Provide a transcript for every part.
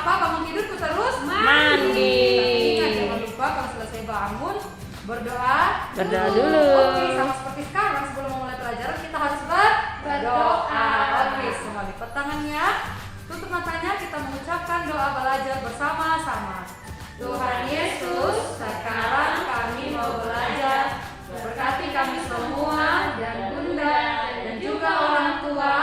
apa? Bangun tidurku terus Mandi. Tapi ingat, jangan lupa kalau selesai bangun berdoa dulu. Oke, sama seperti sekarang sebelum memulai pelajaran kita harus berdoa. Oke, semua lipat tangannya, tutup matanya, kita mengucapkan doa belajar bersama-sama. Tuhan Yesus, sekarang kami mau belajar. Berkati kami semua dan Bunda dan juga orang tua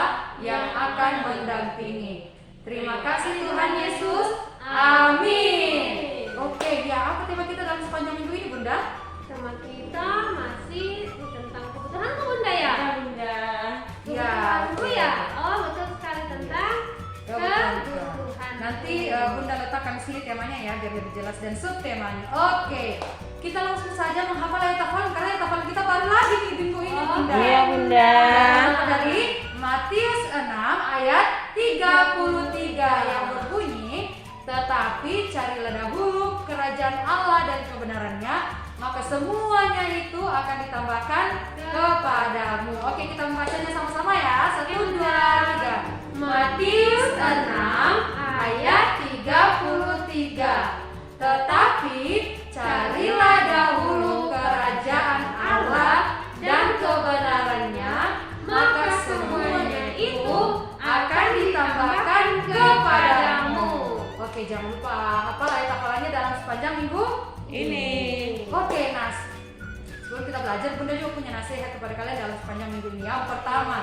yang akan mendampingi. Terima kasih Tuhan Yesus. Amin. Oke, ya apa tema kita dalam sepanjang minggu ini, Bunda? Tema kita masih tentang kebutuhan tuh Bunda ya? Ya, Bunda. Ya, Kebutuhan ya? Oh betul sekali tentang kebutuhan. Nanti Bunda letakkan di sini temanya ya biar lebih jelas dan subtemanya. Oke, kita langsung saja menghafal ayat hafalan karena ayat hafalan kita baru lagi di minggu ini, Bunda. Iya, Bunda. Dari Matius 6 ayat 33 yang berbunyi, tetapi carilah dahulu kerajaan Allah dan kebenarannya, maka semuanya itu akan ditambahkan kepadamu. Oke, kita membacanya sama-sama ya. 1, 2, 3. Matius 6 ayat 33. Tetapi carilah dahulu kerajaan Allah dan kebenarannya, maka semuanya itu akan ditambahkan kepadamu. Oke, jangan lupa hafal ayat hafalannya dalam sepanjang minggu Ini. Oke, Nas. Sebelum kita belajar, Bunda juga punya nasihat kepada kalian dalam sepanjang minggu ini. Yang pertama,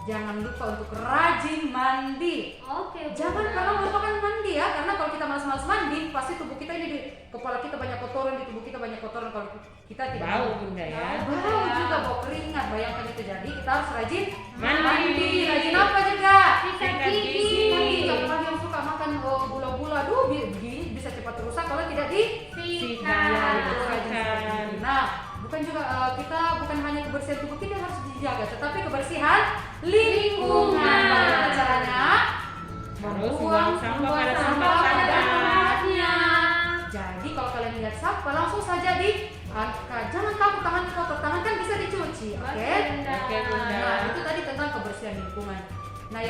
jangan lupa untuk rajin mandi. Oke, Jangan Bunda. pernah melupakan mandi ya, karena kalau kita malas-malas mandi, pasti tubuh kita ini di kepala kita banyak kotoran, di tubuh kita banyak kotoran kalau kita tidak Bau, mandi. Bunda ya. Bau juga, bau keringat. Bayangkan itu, jadi kita harus rajin Mandi. Rajin apa juga? Sikat Sikat gigi. Gigi. Apalagi yang suka makan gula-gula, aduh gigi bisa cepat rusak kalau tidak di Sikat. itu rajin sikat gigi. Nah, bukan juga kita bukan hanya kebersihan tubuh kita yang harus dijaga, tetapi kebersihan lingkungan. Bagaimana caranya? Harus buang sampah pada sampah tempatnya. pada tempatnya. Jadi kalau kalian lihat sampah langsung saja diangkat. Jangan takut tangan kotor, tangan kan bisa dicuci, oke? Oke, Bunda. Nah, itu tadi tentang kebersihan lingkungan. Nah,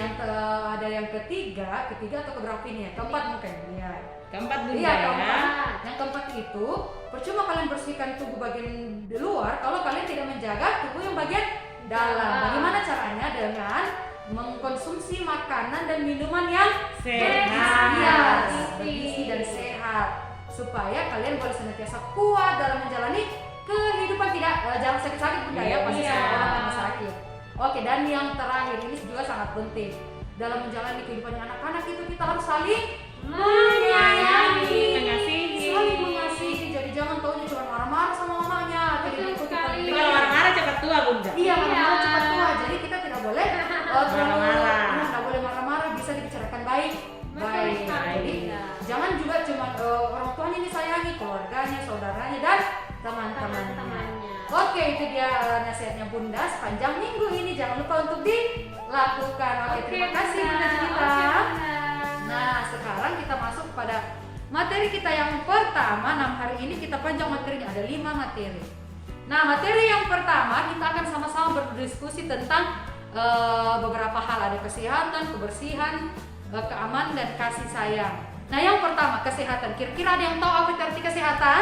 ada yang ketiga atau keberapa ini ya? Keempat mungkin. Ya. Keempat, Bunda Iya, ya. keempat. Yang keempat itu percuma kalian bersihkan tubuh bagian di luar kalau kalian tidak menjaga tubuh yang bagian dalam. Bagaimana caranya? Dengan mengkonsumsi makanan dan minuman yang Sehat. bergizi dan sehat, supaya kalian boleh senantiasa kuat dalam menjalani kehidupan, tidak jangan sakit-sakit Bunda ya, pasti Iya. semua orang kena sakit. Oke, dan yang terakhir ini juga sangat penting dalam menjalani kehidupannya anak-anak itu kita harus saling menyayangi, Mengasihi. saling mengasihi. Jadi jangan taunya cuma marah-marah sama mamanya, tidak Betul diikuti sekali. Tapi kalau marah-marah cepat tua, Bunda. Iya, marah-marah Iya. cepat tua. Jadi kita tidak boleh Marah-marah. tidak boleh marah-marah, bisa dibicarakan baik. Betul sekali. Jadi jangan juga cuma orang tuanya disayangi, keluarganya, saudaranya dan teman-temannya. Teman-temannya. Oke, itu dia nasihatnya Bunda sepanjang minggu ini. Jangan lupa untuk dilakukan. Oke, terima kasih Bunda Jelita. Oke, Bunda. Nah, sekarang kita masuk pada materi kita yang pertama. Hari ini kita panjang materinya, ada 5 materi. Nah, materi yang pertama kita akan sama-sama berdiskusi tentang beberapa hal. Ada kesehatan, kebersihan, keamanan, dan kasih sayang. Nah, yang pertama kesehatan. Kira-kira ada yang tahu apa arti kesehatan?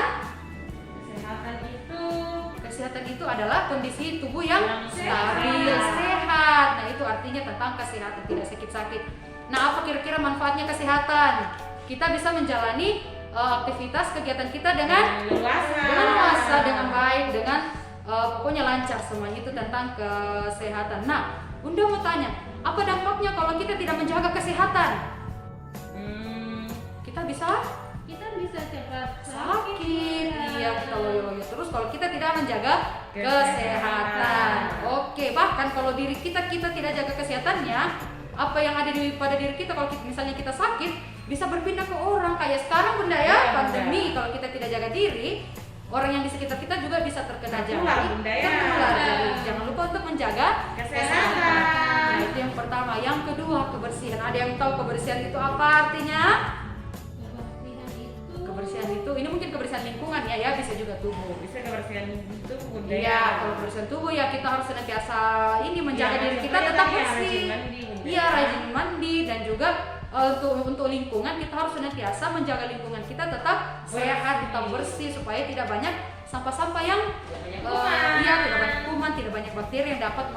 Kesehatan itu adalah kondisi tubuh yang stabil, sehat. Nah, itu artinya tentang kesehatan, tidak sakit-sakit. Nah, apa kira-kira manfaatnya kesehatan? Kita bisa menjalani aktivitas kegiatan kita dengan luasa, dengan baik, dengan pokoknya lancar. Semuanya itu tentang kesehatan. Nah, Bunda mau tanya, apa dampaknya kalau kita tidak menjaga kesehatan? Kita bisa cepat sakit, iya, kita loyo-loyo terus kalau kita tidak menjaga kesehatan. Oke, bahkan kalau diri kita tidak jaga kesehatannya, apa yang ada pada diri kita, kalau misalnya kita sakit bisa berpindah ke orang. Kayak sekarang Bunda ya, pandemi, kalau kita tidak jaga diri, orang yang di sekitar kita juga bisa terkena Tertular, jadi Bunda ya. tertular. Jadi jangan lupa untuk menjaga Kesehatan. Nah, itu yang pertama. Yang kedua, kebersihan. Ada yang tahu kebersihan itu apa artinya? Kebersihan itu, ini mungkin kebersihan lingkungan ya, bisa juga tubuh. Bisa kebersihan tubuh, Bunda. Iya, kalau kebersihan tubuh ya kita harus senantiasa ini menjaga Iya, diri kita supaya tetap tadi ya, bersih. rajin mandi, Bunda. Iya, rajin mandi dan juga untuk lingkungan kita harus senantiasa menjaga lingkungan kita tetap sehat, tetap bersih supaya tidak banyak sampah-sampah yang tidak banyak kuman, tidak banyak bakteri yang dapat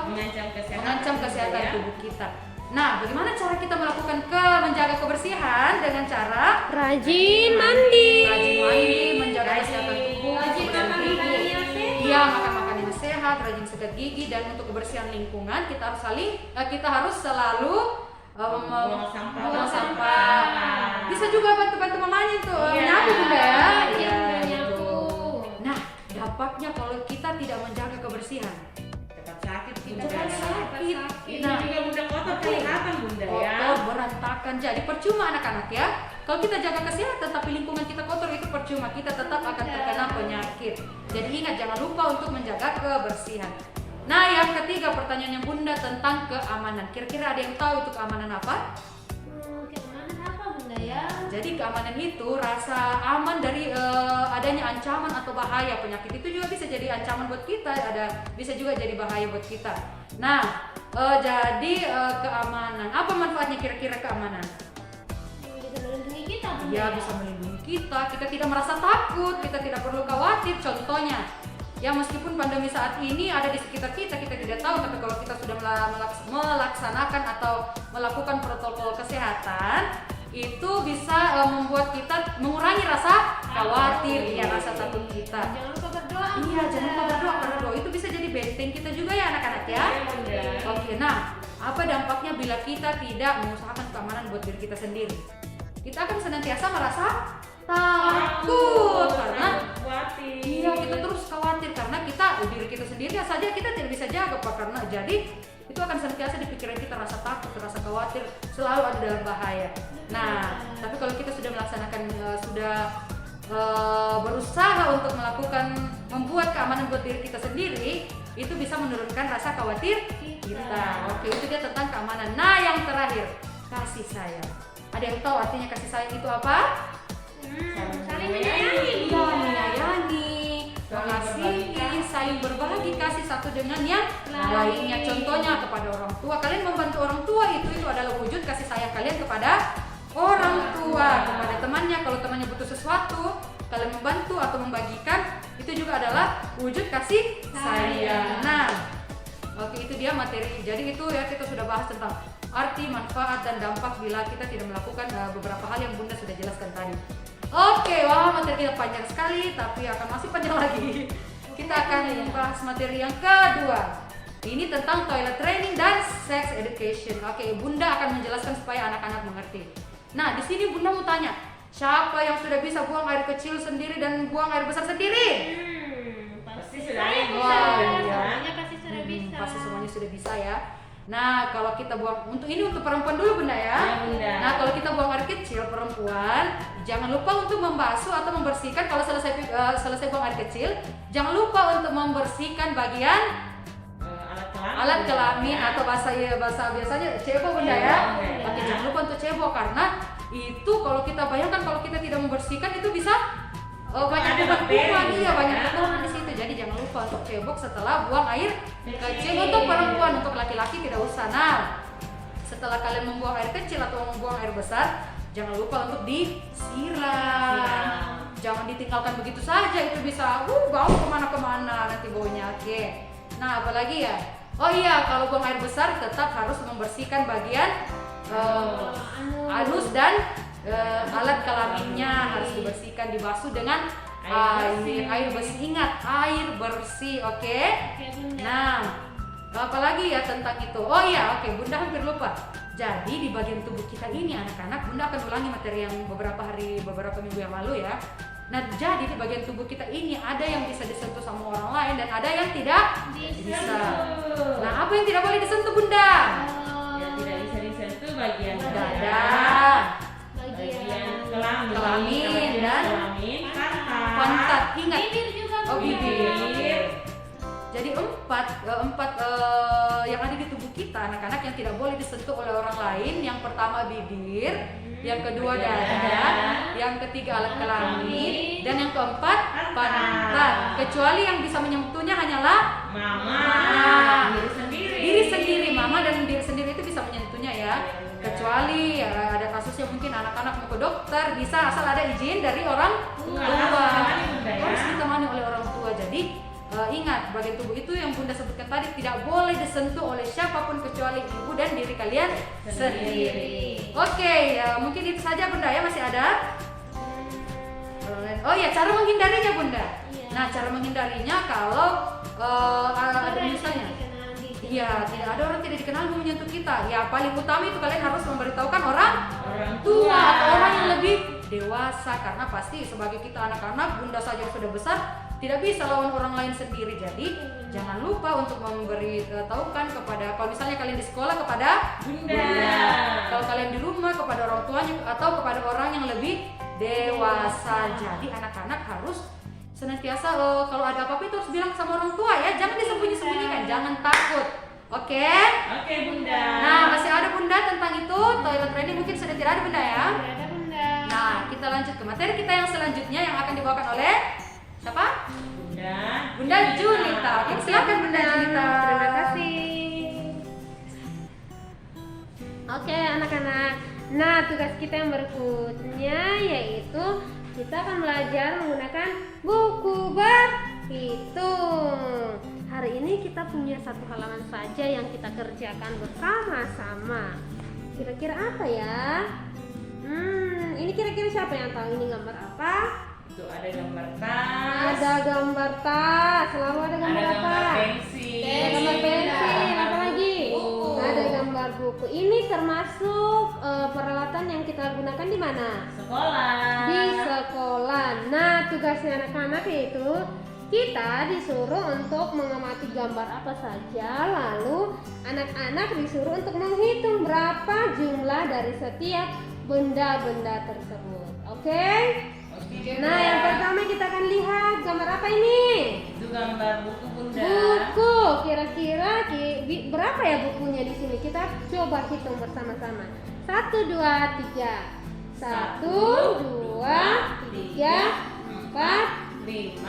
mengancam kesehatan tubuh kita. Nah, bagaimana cara kita melakukan menjaga kebersihan? Dengan cara Rajin mandi. Rajin mandi, menjaga kesehatan tubuh, Rajin makan makanan yang sehat. Iya, makan makanan yang sehat, rajin sikat gigi, dan untuk kebersihan lingkungan kita harus selalu buang buang sampah. Bisa juga bantu mamanya tuh menyapu Bunda ya. Iya, Iya, menyapu. gitu. Nah, dampaknya kalau kita tidak menjaga kebersihan, Cepat sakit kita. cepat sakit. Ini Nah, juga Bunda kotor kelihatan Bunda ya. kotor, berantakan. Jadi percuma anak-anak ya. Kalau kita jaga kesehatan tapi lingkungan kita kotor, itu percuma. Kita tetap akan terkena penyakit. Jadi ingat, jangan lupa untuk menjaga kebersihan. Nah, yang ketiga pertanyaannya Bunda tentang keamanan. Kira-kira ada yang tahu itu keamanan apa? Keamanan apa Bunda ya? Jadi keamanan itu rasa aman dari adanya ancaman atau bahaya penyakit. Itu juga bisa jadi ancaman buat kita, bisa juga jadi bahaya buat kita. Nah, jadi keamanan. Apa manfaatnya kira-kira keamanan? Bisa melindungi kita Bunda. Ya, bisa melindungi kita. Kita tidak merasa takut, kita tidak perlu khawatir. Contohnya, ya meskipun pandemi saat ini ada di sekitar kita tidak tahu, tapi kalau kita sudah melaksanakan atau melakukan protokol kesehatan, itu bisa membuat kita mengurangi rasa khawatir, ya rasa takut kita. Jangan lupa berdoa. Iya, jangan lupa berdoa, karena doa itu bisa jadi benteng kita juga ya anak-anak ya. Oke, nah apa dampaknya bila kita tidak mengusahakan keamanan buat diri kita sendiri? Kita akan senantiasa merasa takut karena iya, kita terus khawatir karena diri kita sendiri saja kita tidak bisa jaga Pak, karena jadi itu akan senantiasa di pikiran kita rasa takut, rasa khawatir, selalu ada dalam bahaya. Nah, tapi kalau kita sudah melaksanakan berusaha untuk membuat keamanan buat diri kita sendiri, itu bisa menurunkan rasa khawatir kita. Oke, itu dia tentang keamanan. Nah, yang terakhir, kasih sayang. Ada yang tahu artinya kasih sayang itu apa? Saling menyayangi. Iya, menyayangi, mengasihi, saling berbagi kasih satu dengan yang lainnya. Contohnya kepada orang tua, kalian membantu orang tua itu adalah wujud kasih sayang kalian kepada orang tua. Kepada temannya, kalau temannya butuh sesuatu, kalian membantu atau membagikan, itu juga adalah wujud kasih sayang. Nah, oke, itu dia materi. Jadi itu ya, kita sudah bahas tentang arti, manfaat, dan dampak bila kita tidak melakukan beberapa hal yang Bunda sudah jelaskan tadi. Oke, wah materi kita panjang sekali, tapi akan masih panjang lagi. Kita akan membahas materi yang kedua. Ini tentang toilet training dan sex education. Oke, Bunda akan menjelaskan supaya anak-anak mengerti. Nah, di sini Bunda mau tanya, siapa yang sudah bisa buang air kecil sendiri dan buang air besar sendiri? Pasti sudah ada yang Bisa. bisa. Semuanya pasti sudah bisa. Pasti semuanya sudah bisa ya. Nah, kalau kita buang untuk perempuan dulu Bunda ya. Ya, Bunda. Nah, kalau kita buang air kecil perempuan, jangan lupa untuk membasuh atau membersihkan. Kalau selesai buang air kecil, jangan lupa untuk membersihkan bagian alat kelamin atau bahasa biasanya cebok Bunda ya. Oke, jangan lupa untuk cebok, karena itu kalau kita bayangkan kalau kita tidak membersihkan itu bisa banyak kuman, iya banyak kotoran di situ. Jadi jangan lupa untuk cebok setelah buang air kecil. Untuk perempuan, untuk laki-laki tidak usah. Nah, setelah kalian membuang air kecil atau membuang air besar, jangan lupa untuk disiram. Jangan ditinggalkan begitu saja, itu bisa bau kemana-kemana nanti baunya. Oke. Nah, apalagi ya? Oh iya, kalau buang air besar tetap harus membersihkan bagian anus dan alat kelaminnya harus dibersihkan, dibasuh dengan air bersih. Ingat, air bersih, oke? Nah, apalagi ya tentang itu? Oh iya, oke, Bunda hampir lupa. Jadi di bagian tubuh kita ini anak-anak, Bunda akan ulangi materi yang beberapa minggu yang lalu ya. Nah, jadi di bagian tubuh kita ini ada yang bisa disentuh sama orang lain dan ada yang tidak bisa. Nah, apa yang tidak boleh disentuh Bunda? Yang tidak bisa disentuh bagian Dada, bagian kelamin dan pantat. pantat. Ingat, Bibir juga oh Bunda. bibir. Jadi empat yang ada di tubuh kita anak-anak yang tidak boleh disentuh oleh orang lain. Yang pertama bibir, yang kedua dada, yang ketiga alat kelamin, dan yang keempat pantat. Kecuali yang bisa menyentuhnya hanyalah Mama, diri sendiri. diri sendiri. Mama dan diri sendiri itu bisa menyentuhnya ya. Kecuali kecuali ya, ada kasusnya mungkin anak-anak mau ke dokter bisa asal ada izin dari orang tua. Harus ditemani oleh orang tua. Jadi ingat, bagian tubuh itu yang Bunda sebutkan tadi tidak boleh disentuh oleh siapapun kecuali ibu dan diri kalian sendiri. Oke, mungkin itu saja Bunda ya, masih ada? Oh ya, cara menghindarinya Bunda. Iya. Nah, cara menghindarinya kalau ada misalnya, iya, tidak ada orang tidak dikenal mau menyentuh kita. Ya, paling utama itu kalian harus memberitahukan orang tua atau orang yang lebih dewasa, karena pasti sebagai kita anak-anak, Bunda saja yang sudah besar tidak bisa lawan orang lain sendiri. Jadi jangan lupa untuk memberitahukan kepada, kalau misalnya kalian di sekolah kepada Bunda, kalau kalian di rumah kepada orang tuanya atau kepada orang yang lebih dewasa. Jadi anak-anak harus senantiasa kalau ada apa-apa itu harus bilang sama orang tua ya, jangan disembunyi-sembunyikan, jangan takut. Oke? Oke Bunda. Nah, masih ada Bunda tentang itu, toilet training mungkin sudah tidak ada Bunda ya. Ada Bunda. Nah, kita lanjut ke materi kita yang selanjutnya yang akan dibawakan oleh siapa? Bunda Junita. Oke, silakan Bunda Junita. Terima kasih. Oke anak-anak. Nah, tugas kita yang berikutnya yaitu kita akan belajar menggunakan buku berhitung. Hari ini kita punya satu halaman saja yang kita kerjakan bersama-sama. Kira-kira apa ya? Ini kira-kira siapa yang tahu ini gambar apa? Itu ada gambar tas. Ada gambar tas. Selalu ada gambar Ada apa? gambar pensil. Ada gambar pensil. Apa lagi? Buku. Ada gambar buku. Ini termasuk peralatan yang kita gunakan di mana? Sekolah. Di sekolah. Nah, tugasnya anak-anak yaitu kita disuruh untuk mengamati gambar apa saja, lalu anak-anak disuruh untuk menghitung berapa jumlah dari setiap benda-benda tersebut. Oke? Nah, yang pertama kita akan lihat gambar apa ini? Itu gambar buku Bunda. Buku. Kira-kira berapa ya bukunya di sini? Kita coba hitung bersama-sama. 1, 2, 3. 1, 2, 3, 4, 5,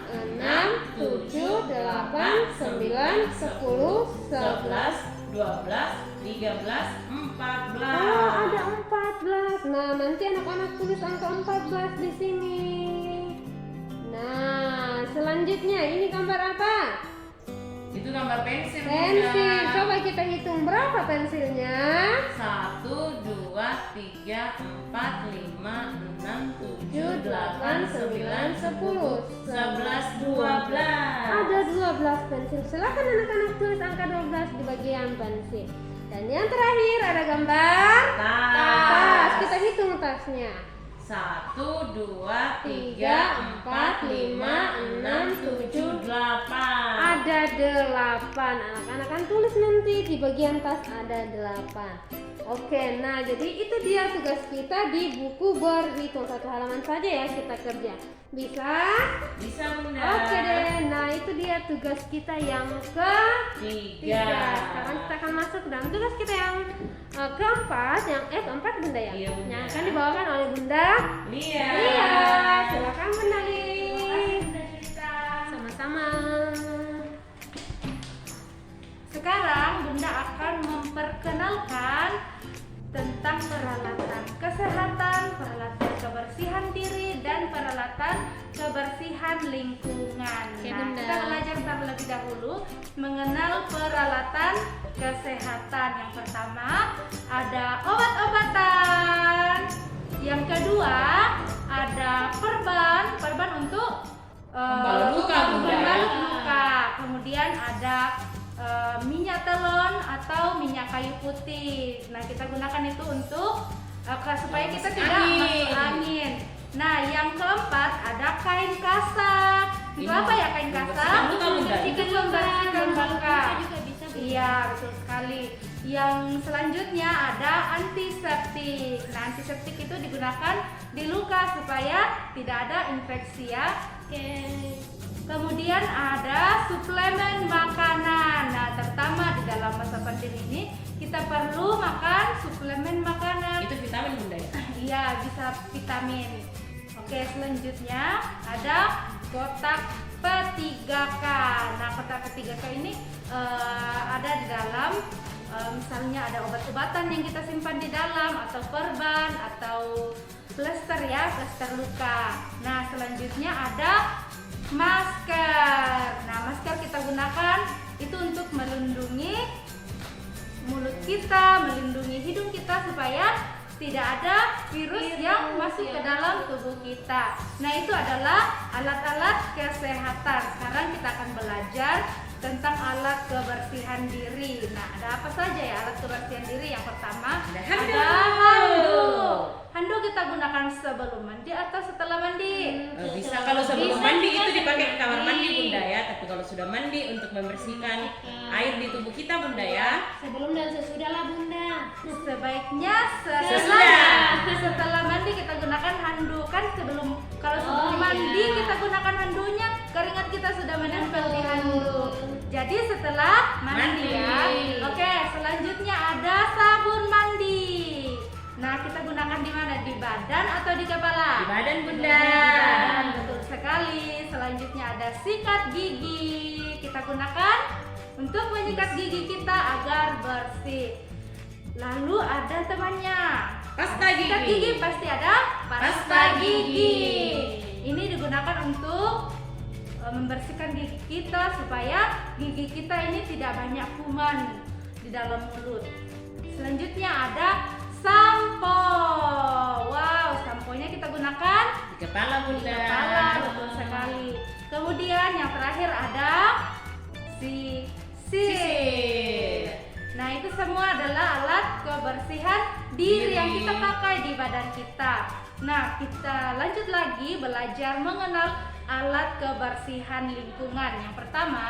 6, 7, 8, 9, 10, 11. 12, 13, 14. Oh, ada 14. Nah, nanti anak-anak tulis angka 14 di sini. Nah, selanjutnya ini gambar apa? Itu gambar pensil. Pensil. Bunda. Coba kita hitung berapa pensilnya? 1, 2, 3, 4, 5, 6, 7, 8, 9, 10, 11, 12. Ada 12 pensil. Silakan anak-anak tulis angka 12 di bagian pensil. Dan yang terakhir ada gambar tas. Kita hitung tasnya. 1, 2, 3, 4, 5, 6, 7, 8. Ada 8. Anak-anak kan tulis nanti di bagian tas ada 8. Oke, nah jadi itu dia tugas kita di buku berhitung. 1 halaman saja ya kita kerja. Bisa? Bisa Bunda. Oke deh, nah itu dia tugas kita yang ketiga. Sekarang kita akan masuk ke dalam tugas kita yang keempat, keempat Bunda ya? Iya, Bunda. Yang akan dibawakan oleh Bunda Lia. Lia. Silakan Bunda Lia. Sama-sama. Sekarang Bunda akan memperkenalkan tentang peralatan kesehatan, peralatan kebersihan diri, dan peralatan kebersihan lingkungan. Oke, Nah, Bunda. kita belajar terlebih dahulu mengenal peralatan kesehatan. Yang pertama ada obat-obatan. Yang kedua ada perban untuk Membalut luka, Bunda. membalut luka. Kemudian ada minyak telon atau minyak kayu putih. Nah, kita gunakan itu untuk supaya kita tidak Angin. masuk angin. Nah, yang keempat ada kain kasak. Itu apa ya kain kasak? Membersihkan luka, Bunda. Itu membersihkan luka. juga bisa. Iya, betul sekali. Yang selanjutnya ada antiseptik. Nah, antiseptik itu digunakan di luka supaya tidak ada infeksi ya. Oke. Kemudian ada suplemen makanan. Nah, terutama di dalam masa pandemi ini kita perlu makan suplemen makanan. Itu vitamin Bunda ya? Iya, bisa vitamin. Oke, selanjutnya ada kotak P3K. Nah, kotak P3K ini ada di dalam misalnya ada obat-obatan yang kita simpan di dalam, atau perban, atau plester ya, plester luka. Nah, selanjutnya ada masker. Nah, masker kita gunakan itu untuk melindungi mulut kita, melindungi hidung kita supaya tidak ada virus yang masuk ke dalam tubuh kita. Nah, itu adalah alat-alat kesehatan. Sekarang kita akan belajar tentang alat kebersihan diri. Nah, ada apa saja ya alat kebersihan diri? Yang pertama Ada handuk. ada handuk. Handuk kita gunakan sebelum mandi atau setelah mandi? Bisa kalau sebelum Bisa mandi juga itu dipakai ke kamar sebelum mandi mandi. Bunda ya. Tapi kalau sudah mandi untuk membersihkan air di tubuh kita Bunda ya. Sebelum dan sesudah lah Bunda. Sebaiknya Sesudah. setelah mandi kita gunakan handuk. Kan kalau sebelum iya. mandi kita gunakan handuknya, keringat kita sudah menempel di handuk. Jadi setelah mandi ya. Oke, selanjutnya ada sabun mandi. Nah, kita gunakan di mana? Di badan atau di kepala? Di badan Bunda. Di badan, betul sekali. Selanjutnya ada sikat gigi. Kita gunakan untuk menyikat gigi kita agar bersih. Lalu ada temannya. Pasta Sikat gigi. gigi pasti ada pasta gigi. Ini digunakan untuk membersihkan gigi kita supaya gigi kita ini tidak banyak kuman di dalam mulut. Selanjutnya ada sampo. Wow, samponya kita gunakan Di kepala di Bunda. kepala, betul sekali. Kemudian yang terakhir ada sisir. Nah, itu semua adalah alat kebersihan diri yang kita pakai di badan kita. Nah, kita lanjut lagi belajar mengenal alat kebersihan lingkungan. Yang pertama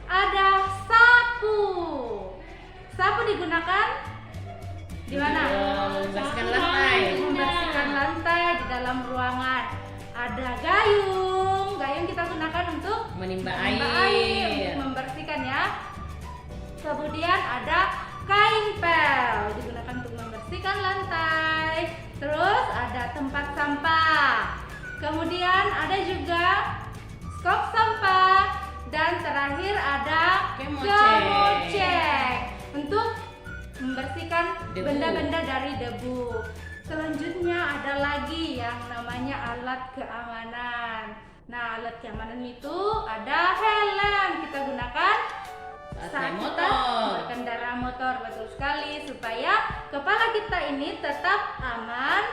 ada sapu. Sapu digunakan di mana? Membersihkan lantai. Membersihkan lantai di dalam ruangan. Ada gayung. Gayung kita gunakan untuk Menimba menimba air. untuk membersihkan ya. Kemudian ada kain pel, digunakan untuk membersihkan lantai. Terus ada tempat sampah. Kemudian ada juga skop sampah. Dan terakhir ada kemocek untuk membersihkan Debu. benda-benda dari debu. Selanjutnya ada lagi yang namanya alat keamanan. Nah, alat keamanan itu ada helm kita gunakan saat Motor. kita berkendara motor, betul sekali, supaya kepala kita ini tetap aman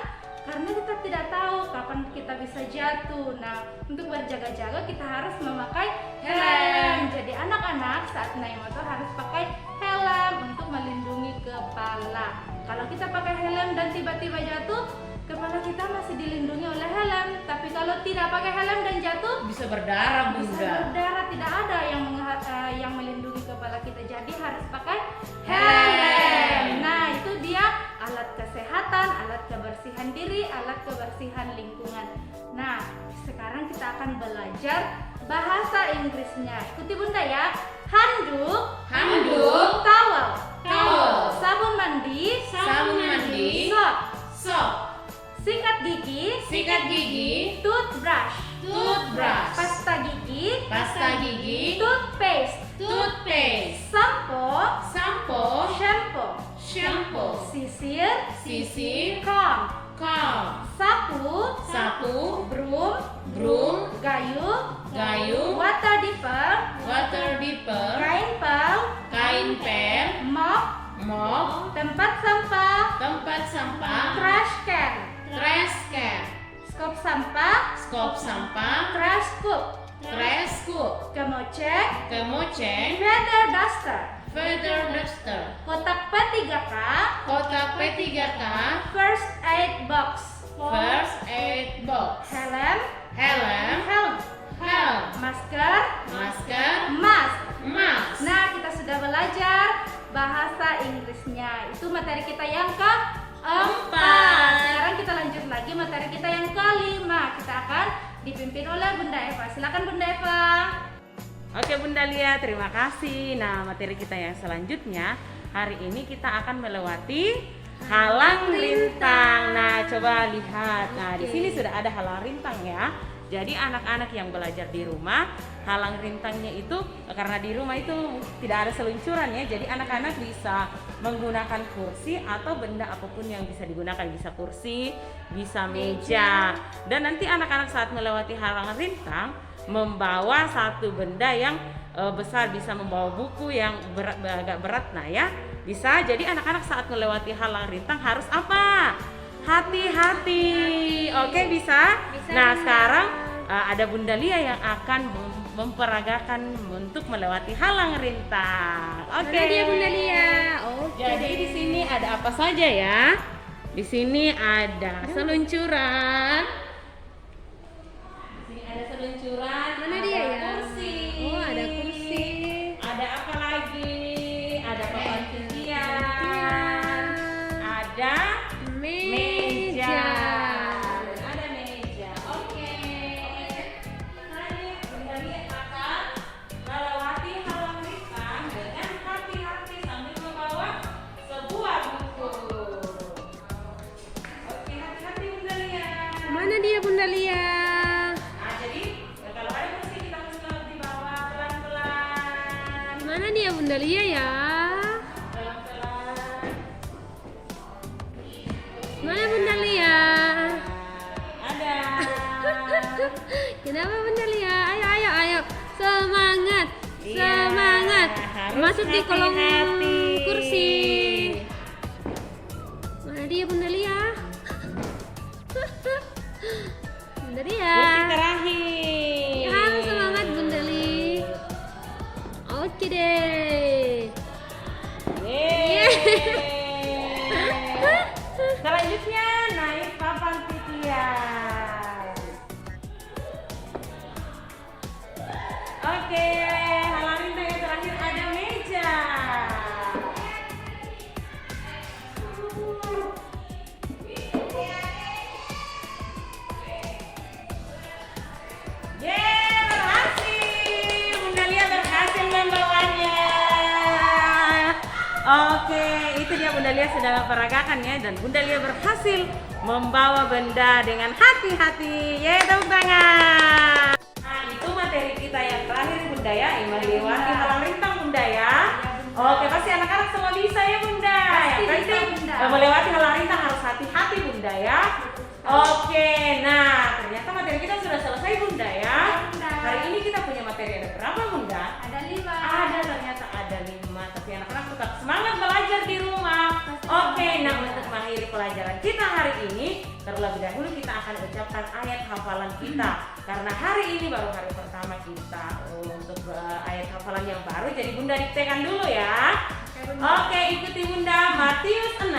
karena kita tidak tahu kapan kita bisa jatuh. Nah, untuk berjaga-jaga kita harus memakai helm. Jadi anak-anak saat naik motor harus pakai helm untuk melindungi kepala. Kalau kita pakai helm dan tiba-tiba jatuh, kepala kita masih dilindungi oleh helm. Tapi kalau tidak pakai helm dan jatuh, Bisa berdarah bisa Bunda. berdarah, tidak ada yang melindungi kepala kita. Jadi harus pakai helm. Nah, itu dia alat kesehatan, alat kebersihan diri, alat kebersihan lingkungan. Nah, sekarang kita akan belajar bahasa Inggrisnya. Ikuti Bunda ya. Handuk, towel, sabun mandi, soap, sikat gigi, toothbrush, pasta gigi, toothpaste, sampo, shampoo, sisir, comb, sapu, broom, gayung, water dipper, kain pel, mop, tempat sampah, trash can, skop sampah, trash scoop, kemoceng, feather duster, kotak P3K, first aid box, helm, masker, mask. Nah, kita sudah belajar bahasa Inggrisnya. Itu materi kita yang keempat. Sekarang kita lanjut lagi materi kita yang kelima. Kita akan dipimpin oleh Bunda Eva. Silakan Bunda Eva. Oke Bunda Lia, terima kasih. Nah, materi kita yang selanjutnya hari ini kita akan melewati halang rintang. Nah, coba lihat. Nah, di sini sudah ada halang rintang ya. Jadi anak-anak yang belajar di rumah, halang rintangnya itu karena di rumah itu tidak ada seluncuran ya. Jadi anak-anak bisa menggunakan kursi atau benda apapun yang bisa digunakan, bisa kursi, bisa meja. Dan nanti anak-anak saat melewati halang rintang membawa satu benda yang besar, bisa membawa buku yang agak berat. Nah ya, bisa. Jadi anak-anak saat melewati halang rintang harus apa? Hati-hati. Oke, bisa? Nah, sekarang ada Bunda Lia yang akan memperagakan untuk melewati halang rintang. Oke. Mana dia Bunda Lia? Oke. Jadi di sini ada apa saja ya? Di sini ada seluncuran. Di sini ada seluncuran. Mana ada dia ya? Kursi. Oh, ada kursi. Ada apa lagi? Ada papan cucian. Ada meja. Ada meja. Oke. Selanjutnya Bunda Lia akan melewati halang rintang dengan hati-hati sambil membawa sebuah buku. Oke, hati-hati Bunda Lia. Mana dia Bunda Lia? Nah, jadi kalau ada kursi kita mesti lewat di bawah pelan-pelan. Mana dia Bunda Lia ya? Pelan-pelan. Mana Bunda Lia? Ada. Kenapa Bunda Lia? Ayo, ayo, ayo. Semangat. Iya, Semangat. harus Masuk di kolong hati-hati. kursi. Mana dia Bunda Lia? Bunda Lia. Kursi terakhir. Ya, semangat Bunda Li. Oke deh. Yeay. Selanjutnya naik papan titian. Oke, halang rintang yang terakhir ada meja. Yeay, berhasil. Bunda Lia berhasil membawanya. Oke, itu dia Bunda Lia sudah memperagakan ya, dan Bunda Lia berhasil membawa benda dengan hati-hati. Yeay, tepuk tangan. Nah, itu materi kita yang terakhir Bunda ya, melewati halang rintang Bunda ya. Oke, pasti anak-anak semua bisa ya Bunda. Yang penting Bunda. melewati halang rintang harus hati-hati Bunda ya. Oke, nah ternyata materi kita sudah selesai Bunda ya. Bunda. Hari ini kita punya materi ada berapa Bunda? Ada 5. Ada, ternyata ada 5, tapi anak-anak tetap semangat belajar di rumah. Oke, nah untuk mengakhiri pelajaran kita hari ini, terlebih dahulu kita akan ucapkan ayat hafalan kita. Karena hari ini baru hari pertama kita untuk ayat hafalan yang baru, jadi Bunda diktekan dulu ya. Oke, ikuti Bunda. Matius 6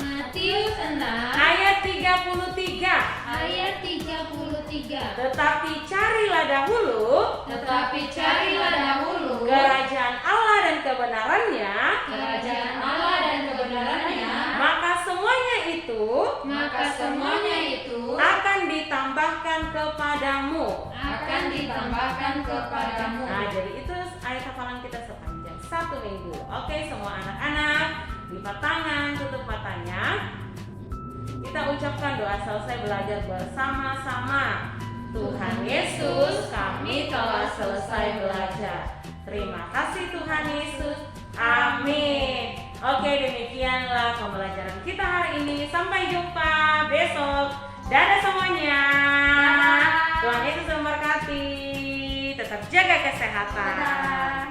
Matius 6 ayat 33. ayat 33. Tetapi carilah dahulu Tetapi carilah dahulu kerajaan Allah dan kebenarannya, kerajaan Allah dan kebenarannya, maka semuanya itu maka semuanya itu akan ditambahkan kepadamu. akan ditambahkan kepadamu. Nah, jadi itu ayat hafalan kita sepanjang 1 minggu. Oke, semua anak-anak, lipat tangan, tutup matanya. Kita ucapkan doa selesai belajar bersama-sama. Tuhan Yesus, kami telah selesai belajar. Terima kasih Tuhan Yesus. Amin. Oke, demikianlah pembelajaran kita hari ini. Sampai jumpa besok. Dadah semuanya. Tuhan Yesus memberkati. Tetap jaga kesehatan. Dadah.